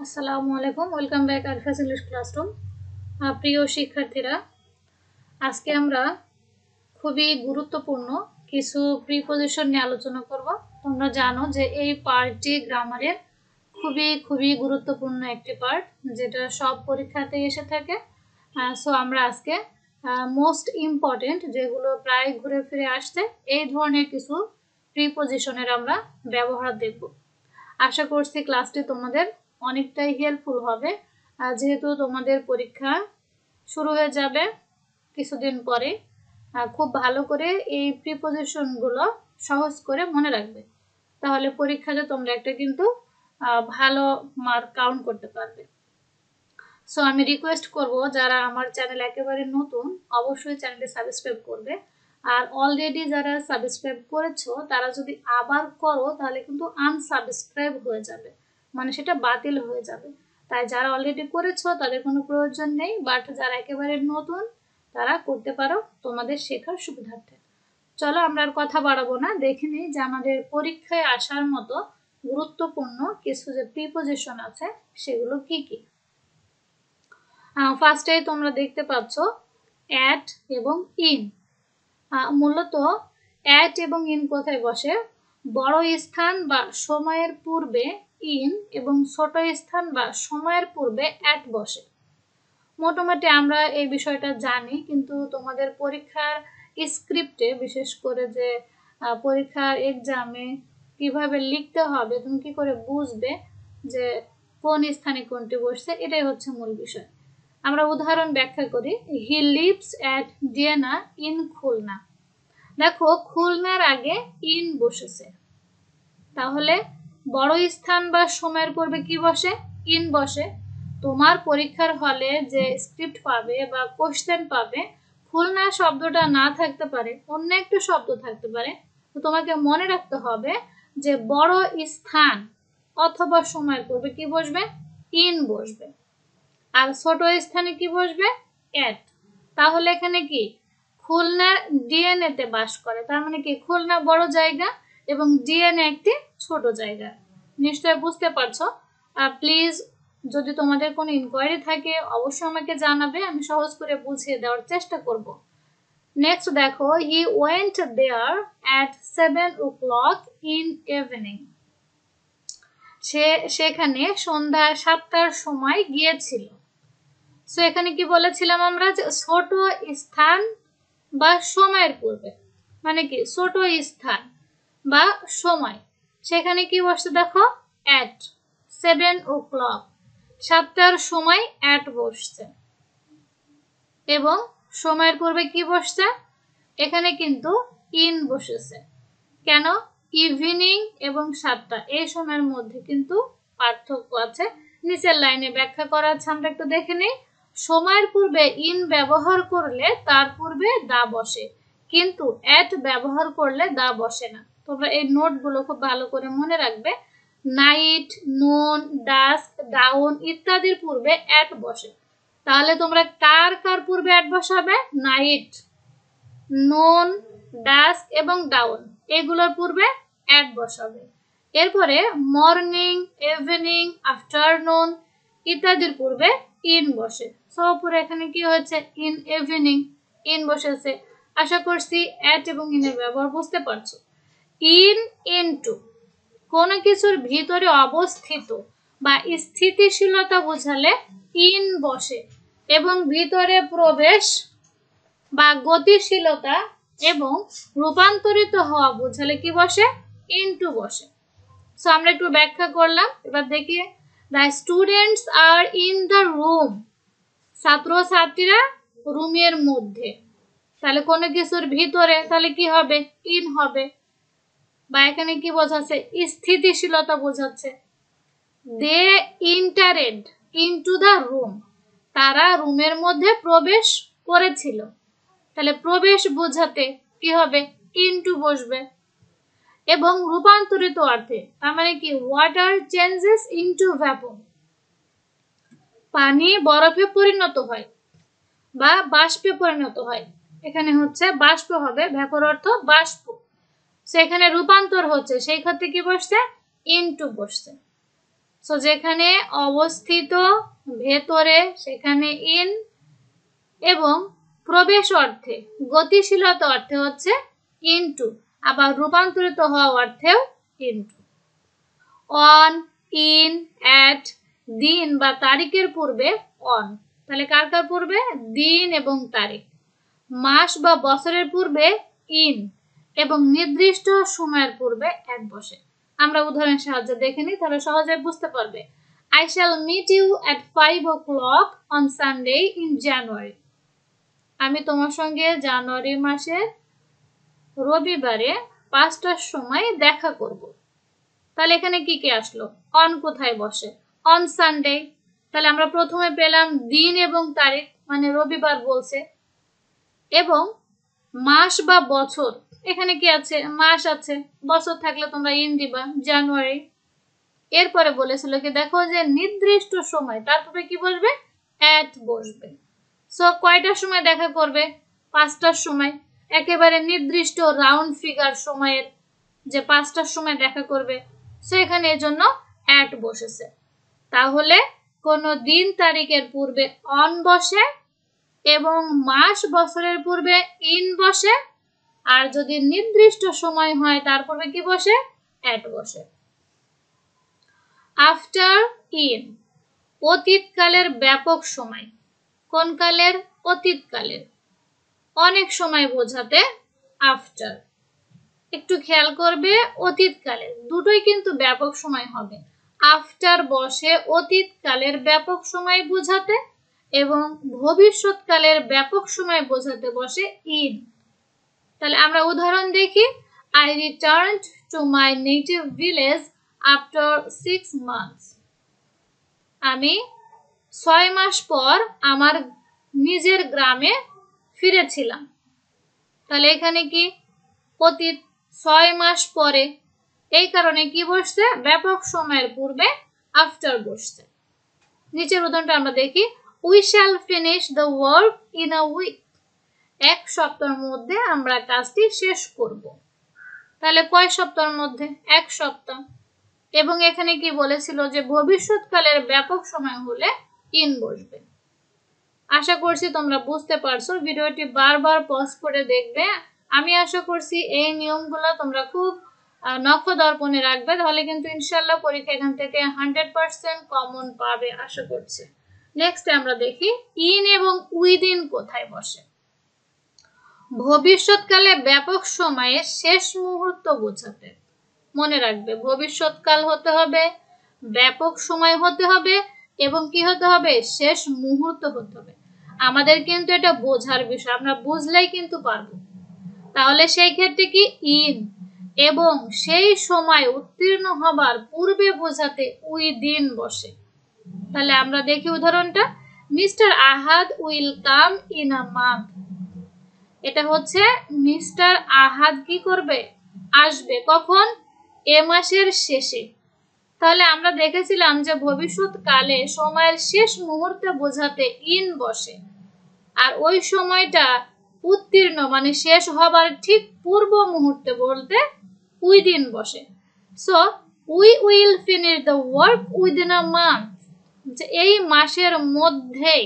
আসসালামু আলাইকুম, welcome back আরফাস English classroom. প্রিয় শিক্ষার্থীরা, আজকে আমরা খুবই গুরুত্বপূর্ণ কিছু প্রিপজিশন নিয়ে আলোচনা করব। তোমরা জানো যে এই পার্টটি গ্রামারের খুবই গুরুত্বপূর্ণ একটি পার্ট, যেটা সব পরীক্ষাতে এসে থাকে। সো আমরা আজকে মোস্ট ইম্পর্টেন্ট, যেগুলো প্রায় ঘুরে ফিরে আসছে, এই ধরনের কিছু প্রিপজিশনের আমরা ব্যবহার দেখব। আশা করছি ক্লাসটি তোমাদের অনেকটাই হেল্পফুল হবে, যেহেতু তোমাদের পরীক্ষা শুরু হয়ে যাবে কিছুদিন পরে। খুব ভালো করে এই প্রিপজিশনগুলো সহজ করে মনে রাখবে, তাহলে পরীক্ষাতে তোমরা একটা কিন্তু ভালো মার্ক কাউন্ট করতে পারবে। সো আমি রিকোয়েস্ট করব, যারা আমার চ্যানেল একেবারে নতুন, অবশ্যই চ্যানেলটি সাবস্ক্রাইব করবে। আর অলরেডি যারা সাবস্ক্রাইব করেছো, তারা যদি আবার করো তাহলে কিন্তু আনসাবস্ক্রাইব হয়ে যাবে, মানে সেটা বাতিল হয়ে যাবে। তাই যারা অলরেডি করেছো তাদের কোনো প্রয়োজন নেই, বাট যারা একেবারে নতুন তারা করতে পারো তোমাদের শেখার সুবিধার্থে। চলো আমরা আর কথা বাড়াবো না, দেখে নিই যে আমাদের পরীক্ষায় আসার মতো গুরুত্বপূর্ণ কিছু যে প্রিপজিশন আছে সেগুলো কি কি। ফার্স্টে তোমরা দেখতে পাচ্ছ অ্যাট এবং ইন। মূলত অ্যাট এবং ইন কোথায় বসে? বড় স্থান বা সময়ের পূর্বে ইন এবং ছোট স্থান বা সময়ের পূর্বে অ্যাট বসে। মোটামুটি আমরা এই বিষয়টা জানি, কিন্তু তোমাদের পরীক্ষার স্ক্রিপ্টে, বিশেষ করে যে পরীক্ষার এক্সামে কিভাবে লিখতে হবে, তুমি কি করে বুঝবে যে কোন স্থানে কোনটি বসছে, এটাই হচ্ছে মূল বিষয়। আমরা উদাহরণ ব্যাখ্যা করি। হি লিভস অ্যাট ডিয়েনা ইন খুলনা। দেখো, খুলনার আগে ইন বসেছে, তাহলে বড় স্থান বা সময়ের পূর্বে কি বসে? ইন বসে। তোমার পরীক্ষার হলে যে স্ক্রিপ্ট পাবে বা কোশ্চেন পাবে, খুলনা শব্দটা না থাকতে পারে, অন্য একটা শব্দ থাকতে পারে। তো তোমাকে মনে রাখতে হবে যে বড় স্থান অথবা সময়ের পূর্বে কি বসবে? ইন বসবে। আর ছোট স্থানে কি বসবে? অ্যাট। তাহলে এখানে কি খুলনা ডিএনএ তে বাস করে, তার মানে কি খুলনা বড় জায়গা এবং ডিএনএ একটি ছোট জায়গা। নিশ্চয় বুঝতে পারছো। প্লিজ, যদি তোমাদের কোনো ইনকোয়ারি থাকে অবশ্যই আমাকে জানাবে, আমি সহজ করে বুঝিয়ে দেওয়ার চেষ্টা করব। নেক্সট দেখো, he went there at 7 o'clock in evening. সেখানে সন্ধ্যা 7টার সময় গিয়েছিল। সো এখানে কি বলেছিলাম আমরা, যে ছোট স্থান বা সময়ের পূর্বে, মানে কি ছোট স্থান বা সময়, সেখানে কি বসছে? দেখো, অ্যাট 7 o'clock, 7টার সময় অ্যাট বসছে। এবং সময়ের পূর্বে কি বসছে? এখানে কিন্তু ইন বসেছে। কেন? ইভিনিং এবং 7টা, এই সময়ের মধ্যে কিন্তু পার্থক্য আছে। নিচের লাইনে ব্যাখ্যা করা আছে, আমরা একটু দেখে নিই। সময়ের পূর্বে ইন ব্যবহার করলে তার পূর্বে দা বসে, কিন্তু অ্যাট ব্যবহার করলে দা বসে না। তোমরা এই নোটগুলো খুব ভালো করে মনে রাখবে। নাইট, নুন, ডাস্ক, ডাউন ইত্যাদির পূর্বে অ্যাট বসে। তাহলে তোমরা কার কার পূর্বে অ্যাট বসাবে? নাইট, নুন, ডাস্ক এবং ডাউন, এগুলোর পূর্বে অ্যাট বসাবে। এরপরে মর্নিং, ইভিনিং, আফটারনুন ইত্যাদির পূর্বে ইন বসে। সো পুরো এখানে কি হয়েছে? ইন ইভিনিং, ইন বসেছে। আশা করছি অ্যাট এবং ইনের ব্যবহার বুঝতে পারছো। ইন, ইনটু, কোনো কিছুর ভিতরে অবস্থিত বা স্থিতিশীলতা বোঝালে ইন বসে, এবং ভিতরে প্রবেশ বা গতিশীলতা এবং রূপান্তরিত হওয়া বোঝালে কি বসে? ইনটু বসে। সো আমরা একটু ব্যাখ্যা করলাম, এবার দেখি। The students are in the room. ছাত্র ছাত্রীরা রুমের মধ্যে, তাহলে কোনো কিছুর ভিতরে, তাহলে কি হবে? ইন হবে। বা এখানে কি বোঝাচ্ছে? স্থিতিশীলতা বোঝাচ্ছে। দে ইন্টারেড ইনটু দ্য রুম। তারা রুমের মধ্যে প্রবেশ করেছিল, তাহলে প্রবেশ বোঝাতে কি হবে? ইনটু বসবে। এবং রূপান্তরিত অর্থে, তার মানে কি ওয়াটার চেঞ্জেস ইনটু ভ্যাপর, পানি বরফে পরিণত হয় বা বাষ্পে পরিণত হয়। এখানে হচ্ছে বাষ্প হবে, ভ্যাপর অর্থ বাষ্প। সেখানে রূপান্তর হচ্ছে, সেই ক্ষেত্রে কি বসছে? ইনটু বসছে। সো যেখানে অবস্থিত ভেতরে সেখানে ইন, এবং প্রবেশ অর্থে গতিশীলতা অর্থে হচ্ছে ইনটু, আবার রূপান্তরিত হওয়া অর্থেও ইনটু। অন, ইন, অ্যাট, দিন বা তারিখের পূর্বে অন, তাহলে কার কার পূর্বে? দিন এবং তারিখ। মাস বা বছরের পূর্বে ইন, এবং নির্দিষ্ট সময়ের পূর্বে অ্যাট বসে। আমরা উদাহরণের সাহায্যে দেখে নিই, তাহলে সহজে বুঝতে পারবে। I shall meet you at 5 o'clock on Sunday in January. আমি তোমার সঙ্গে জানুয়ারি মাসের রবিবারে 5টার সময় দেখা করব। তাহলে এখানে কি কি আসলো? অন কোথায় বসে? On Sunday. তাহলে আমরা প্রথমে পেলাম দিন এবং তারিখ, মানে রবিবার বলছে। এবং মাস বা বছর, এখানে কি আছে? মাস আছে, বছর থাকলে তোমরা ইন দিবা, জানুয়ারি। এরপরে বলেছিল কি, দেখো যে নির্দিষ্ট সময়, তারপরে কি বসবে? অ্যাট বসবে। সো কয়টার সময় দেখা করবে? 5টার সময়। একেবারে নির্দিষ্ট রাউন্ড ফিগার সময়ের, যে 5টার সময় দেখা করবে। সো এখানে এজন্য অ্যাট বসেছে। তাহলে কোন দিন তারিখের পূর্বে অন বসে, এবং মাস বছরের পূর্বে ইন বসে, আর যদি নির্দিষ্ট সময় হয় তার পূর্বে কি বসে? অ্যাট বসে। আফটার ইন, অতীতকালের ব্যাপক সময়। কোন কালের? অতীতকালের। অনেক সময় বোঝাতে আফটার। একটু খেয়াল করবে, অতীতকালের দুটোই কিন্তু ব্যাপক সময় হবে। আফটার বসে অতীতকালের ব্যাপক সময় বোঝাতে, এবং ভবিষ্যৎকালের ব্যাপক সময় বোঝাতে বসে ইন। তাহলে আমরা উদাহরণ দেখি। I returned to my native village after 6 months. আমি 6 মাস পর আমার নিজের গ্রামে ফিরেছিলাম। তাহলে এখানে কি? অতীত, 6 মাস পরে। এই কারণে কি বসছে? ব্যাপক সময়ের পূর্বে আফটার বসছে। নিচের উদাহরণটা আমরা দেখি। We shall finish the work in a week. এক সপ্তাহের মধ্যে আমরা কাজটি শেষ করব। তাহলে কয় সপ্তাহের মধ্যে? এক সপ্তাহ। এবং এখানে কি বলেছিল যে ভবিষ্যৎকালের ব্যাপক সময় হলে ইন বসবে। আশা করছি তোমরা বুঝতে পারছো। ভিডিওটি বারবার পজ করে দেখবে। আমি আশা করছি এই নিয়মগুলো তোমরা খুব নখদর্পণে রাখবে, তাহলে কিন্তু ইনশাআল্লাহ পরীক্ষা এখান থেকে 100% কমন পাবে আশা করছি। নেক্সট আমরা দেখি ইন এবং উইদিন কোথায় বসে। ভবিষ্যৎকালে ব্যাপক সময়ে শেষ মুহূর্ত বোঝাতে। মনে রাখবে, ভবিষ্যৎকাল হতে হবে, ব্যাপক সময় হতে হবে, এবং কি হতে হবে? শেষ মুহূর্ত হতে হবে। আমাদের কিন্তু এটা বোঝার বিষয়, আমরা বুঝলেই কিন্তু পারবো। তাহলে সেই ক্ষেত্রে কি ইন, এবং সেই সময় উত্তীর্ণ হবার পূর্বে বোঝাতে উইদিন বসে। তাহলে আমরা দেখি উদাহরণটা। Mr Ahad will come in a month. এটা হচ্ছে মিস্টার আহাদ কি করবে? আসবে। কখন? এ মাসের শেষে। তাহলে আমরা দেখেছিলাম যে ভবিষ্যৎকালে সময়ের শেষ মুহূর্তে বোঝাতে ইন বসে, আর ওই সময়টা উত্তীর্ণ মানে শেষ হবার ঠিক পূর্ব মুহূর্তে বলতে উইদিন বসে। So we will finish the work within a month, যে এই মাসের মধ্যেই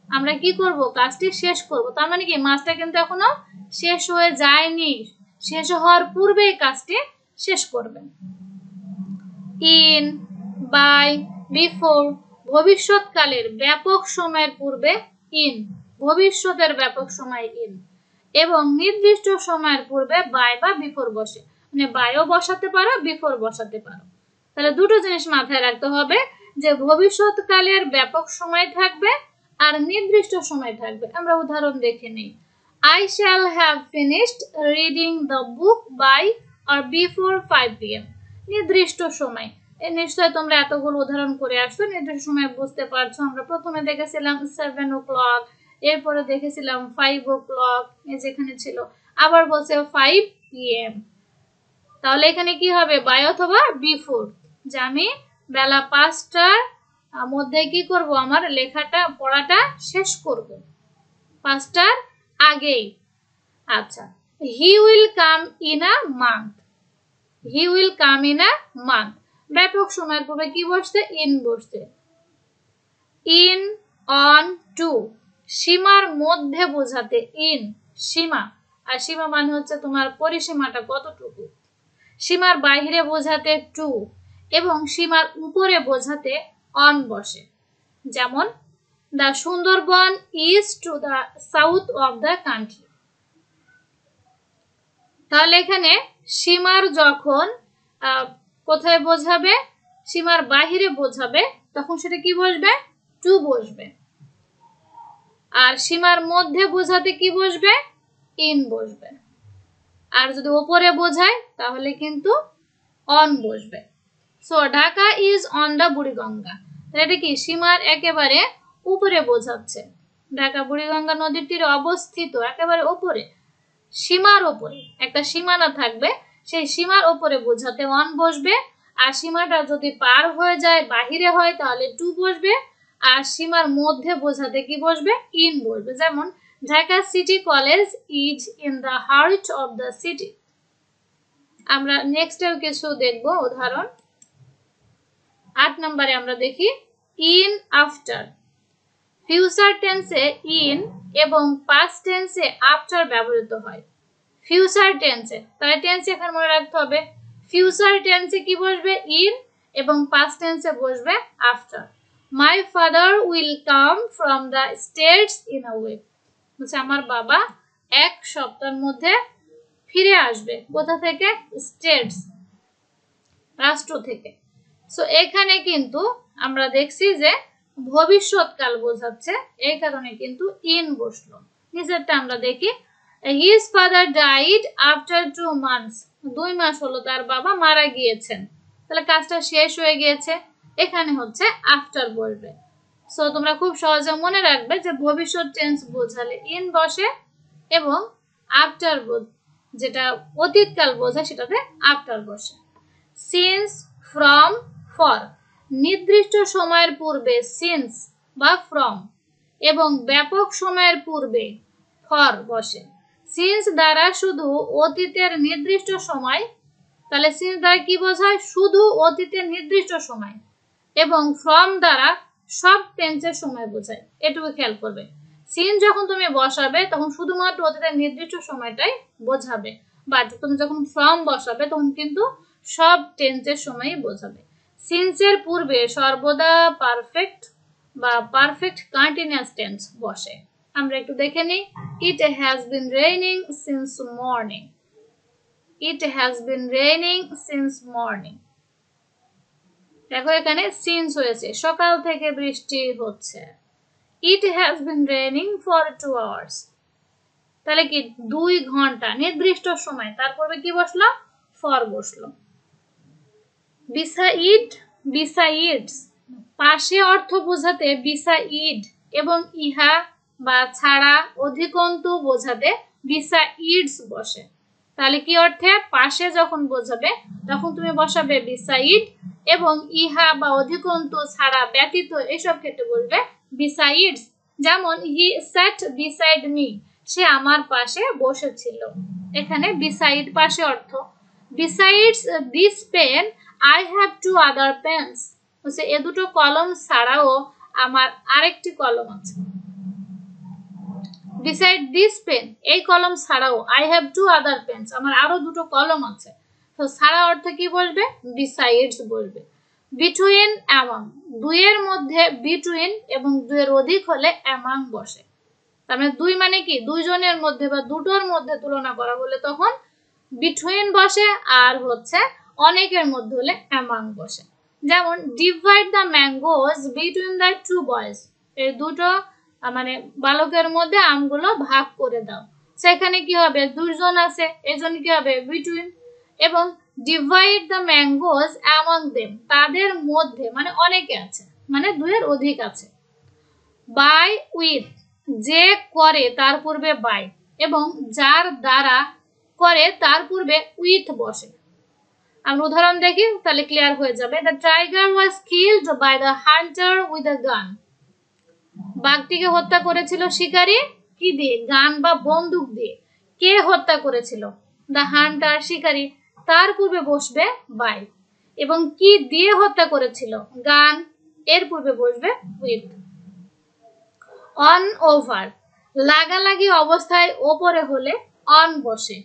আমরা কি করব? কাজটি শেষ করব। তার মানে কি মাসটা কিন্তু এখনো শেষ হয়ে যায়নি, শেষ হওয়ার পূর্বেই কাজটি শেষ করবেন। ইন, বাই, বিফোর, ভবিষ্যৎকালের ব্যাপক সময়ের পূর্বে ইন, ভবিষ্যতের ব্যাপক সময় ইন, এবং নির্দিষ্ট সময়ের পূর্বে বাই বা বিফোর বসে। মানে বাইও বসাতে পারো, বিফোর বসাতে পারো। তাহলে দুটো জিনিস মাথায় রাখতে হবে, যে ভবিষ্যৎকালের ব্যাপক সময় থাকবে আর নির্দিষ্ট সময় থাকবে। আমরা উদাহরণ দেখে নিই। I shall have finished reading the book by or before 5 p.m. নির্দিষ্ট সময়। নিশ্চয় তোমরা এতগুলো উদাহরণ করে আসছো, নির্দিষ্ট সময় বুঝতে পারছো। আমরা প্রথমে দেখেছিলাম 7 o'clock, এরপরে দেখেছিলাম 5 o'clock, যেখানে ছিল। আবার বলছে 5 p.m. তাহলে এখানে কি হবে? বাই অথবা বিফোর, যে আমি বেলা 5টার মধ্যে কি করব? আমার লেখাটা পড়াটা শেষ করব 5টার আগেই। আচ্ছা, he will come in a month. He will come in a month, ব্যাপক সময়ের পূর্বে কি বসছে? ইন বসছে। ইন, অন, টু, সীমার মধ্যে বোঝাতে ইন, সীমা, আর সীমা মানে হচ্ছে তোমার পরিসীমাটা কতটুকু। সীমার বাইরে বোঝাতে টু, এবং সীমার উপরে বোঝাতে অন বসে। যেমন the Sundarban is to the south of the country. তাহলে এখানে সীমার যখন কোথায় বোঝাবে? সীমার বাহিরে বোঝাবে, তখন সেটা কি বসবে? টু বসবে। আর সীমার মধ্যে বোঝাতে কি বসবে? ইন বসবে। আর যদি উপরে বোঝায় তাহলে কিন্তু অন বসবে। So Dhaka is on the Buriganga, এটা কি? সীমার একেবারে উপরে বোঝাচ্ছে। ঢাকা বুড়িগঙ্গা নদীর তীরে অবস্থিত, একেবারে উপরে, সীমার উপরে একটা সীমানা থাকবে, সেই সীমার উপরে বোঝাতে অন বসবে। আর সীমাটা যদি পার হয়ে যায়, বাহিরে হয়, তাহলে টু বসবে। আর সীমার মধ্যে বোঝাতে কি বসবে? ইন বসবে। যেমন Dhaka city college is in the heart of the city. আমরা নেক্সটেও কিছু দেখব উদাহরণ। 8 নম্বরে আমরা দেখি ইন, আফটার। ফিউচার টেন্সে ইন এবং পাস্ট টেন্সে আফটার ব্যবহৃত হয়। ফিউচার টেন্সে, তাহলে টেন্স এখানে মনে রাখতে হবে, ফিউচার টেন্সে কি বসবে? ইন, এবং পাস্ট টেন্সে বসবে after. My father will come from the States in a week. বলছে আমার বাবা 1 সপ্তাহের মধ্যে ফিরে আসবে। কোথা থেকে? স্টেটস, রাষ্ট্র থেকে। সো এখানে কিন্তু আমরা দেখছি যে ভবিষ্যৎকাল বোঝাচ্ছে, এই কারণে কিন্তু ইন বসলো। নিচেরটা আমরা দেখি, his father died after 2 months। 2 মাস হলো তার বাবা মারা গিয়েছেন, তাহলে কাজটা শেষ হয়ে গিয়েছে, এখানে হচ্ছে আফটার বলবে। সো তোমরা খুব সহজে মনে রাখবে যে ভবিষ্যৎ টেন্স বোঝালে ইন বসে, এবং আফটার যেটা অতীতকাল বোঝায় সেটাতে আফটার বসে। সিন্স, ফ্রম, ফর, নির্দিষ্ট সময়ের পূর্বে সিন্স বা ফ্রম, এবং ব্যাপক সময়ের পূর্বে ফর বসে। সিন্স দ্বারা শুধু অতীতের নির্দিষ্ট সময়, তাহলে সিন্স দ্বারা কি বোঝায়? শুধু অতীতের নির্দিষ্ট সময়, এবং ফ্রম দ্বারা সব টেন্সের সময় বোঝায়। এটুকু খেয়াল করবে, সিন্স যখন তুমি বসাবে তখন শুধুমাত্র অতীতের নির্দিষ্ট সময়টাই বোঝাবে, বাট তুমি যখন ফ্রম বসাবে তখন কিন্তু সব টেন্সের সময়ই বোঝাবে। সিন্সের পূর্বে সর্বদা পারফেক্ট বা পারফেক্ট কন্টিনিউয়াস টেন্স বসে। আমরা একটু দেখে নিই। It has been raining since morning. It has been raining since morning. দেখো এখানে সিন্স হয়েছে, সকাল থেকে বৃষ্টি হচ্ছে। It has been raining for 2 hours। তাহলে কি 2 ঘন্টা, নির্দিষ্ট সময়, তারপরে কি বসলো? ফর বসলো। বিসাইড, বিসাইডস, পাশে অর্থ বোঝাতে বিসাইড, এবং ইহা বা ছাড়া, অধিকন্তু বোঝাতে বিসাইডস বসে। তাহলে কি অর্থে? পাশে যখন বোঝাবে তখন তুমি বসাবে বিসাইড, এবং ইহা বা অধিকন্তু ছাড়া, ব্যতীত, এসব ক্ষেত্রে বলবে বিসাইডস। যেমন হি স্যাট বিসাইড মি, সে আমার পাশে বসেছিল। এখানে বিসাইড পাশে অর্থ। Besides this pen I have 2 other pens। হচ্ছে এ দুটো কলম ছাড়াও আমার আরেকটি কলম আছে। beside this pen, এই কলম ছাড়াও, I have 2 other pens, আমার আরো দুটো কলম আছে। তো ছাড়া অর্থ কি বলবে? besides বলবে। between, among, দুইয়ের মধ্যে between এবং দুইয়ের অধিক হলে among বসে। তার মানে দুই মানে কি? দুইজনের মধ্যে বা দুটোর মধ্যে তুলনা করা হলে তখন between বসে, আর হচ্ছে অনেকের মধ্যে হলে among বসে। যেমন divide the mangoes between the 2 boys, এই দুটো মানে বালকের মধ্যে আমগুলো ভাগ করে দাও। সেখানে কি হবে? দুইজন আছে, এজন্য কি হবে? between। এবং divide the mangoes among them, তাদের মধ্যে মানে অনেকে আছে, মানে দুইয়ের অধিক আছে। by with, যে করে তার পূর্বে by, এবং যার দ্বারা করে তার পূর্বে with বসে। আমরা উদাহরণ দেখি, তাহলে ক্লিয়ার হয়ে যাবে। the tiger was killed by the hunter with a gun, বাঘটিকে হত্যা করেছিল শিকারী কি দিয়ে? গান বা বন্দুক দিয়ে। কে হত্যা করেছিল? the hunter, শিকারী, তার পূর্বে বসবে by। এবং কি দিয়ে হত্যা করেছিল? গান। এর পূর্বে বসবে উইথ। অন ওভার, লাগালাগি অবস্থায় ওপরে হলে অন বসে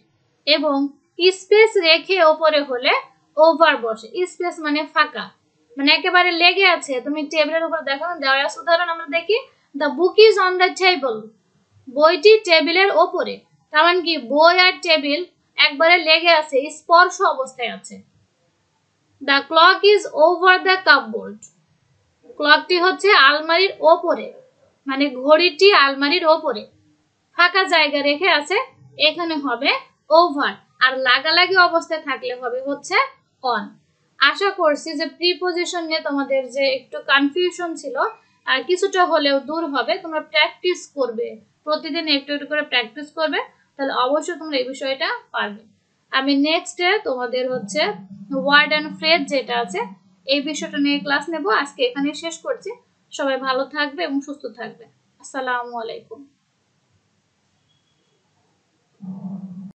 এবং স্পেস রেখে ওপরে হলে ওভার বসে। স্পেস মানে ফাঁকা, মানে একেবারে লেগে আছে, তুমি টেবিলের উপর দেখো দেওয়া আছে। উদাহরণ আমরা দেখি, the book is on the table, বইটি টেবিলের ওপরে। তার মানে কি বই আর টেবিল একবারে লেগে আছে, স্পর্শ অবস্থায় আছে। The clock is over the cupboard, ক্লকটি হচ্ছে আলমারির ওপরে, মানে ঘড়িটি আলমারির ওপরে ফাঁকা জায়গা রেখে আছে, এখানে হবে ওভার। আর লাগালাগি অবস্থায় থাকলে হবে হচ্ছে অন। আশা করছি যে প্রিপজিশন নিয়ে তোমাদের যে একটু কনফিউশন ছিল আর কিছুটা হলেও দূর হবে। তোমরা প্র্যাকটিস করবে, প্রতিদিন একটু একটু করে প্র্যাকটিস করবে, তাহলে অবশ্যই তোমরা এই বিষয়টা পারবে। আমি নেক্সটে তোমাদের হচ্ছে ওয়ার্ড অ্যান্ড ফ্রেজ যেটা আছে এই বিষয়টা নিয়ে ক্লাস নেব। আজকে এখানে শেষ করছি। সবাই ভালো থাকবে এবং সুস্থ থাকবে। আসসালামু আলাইকুম।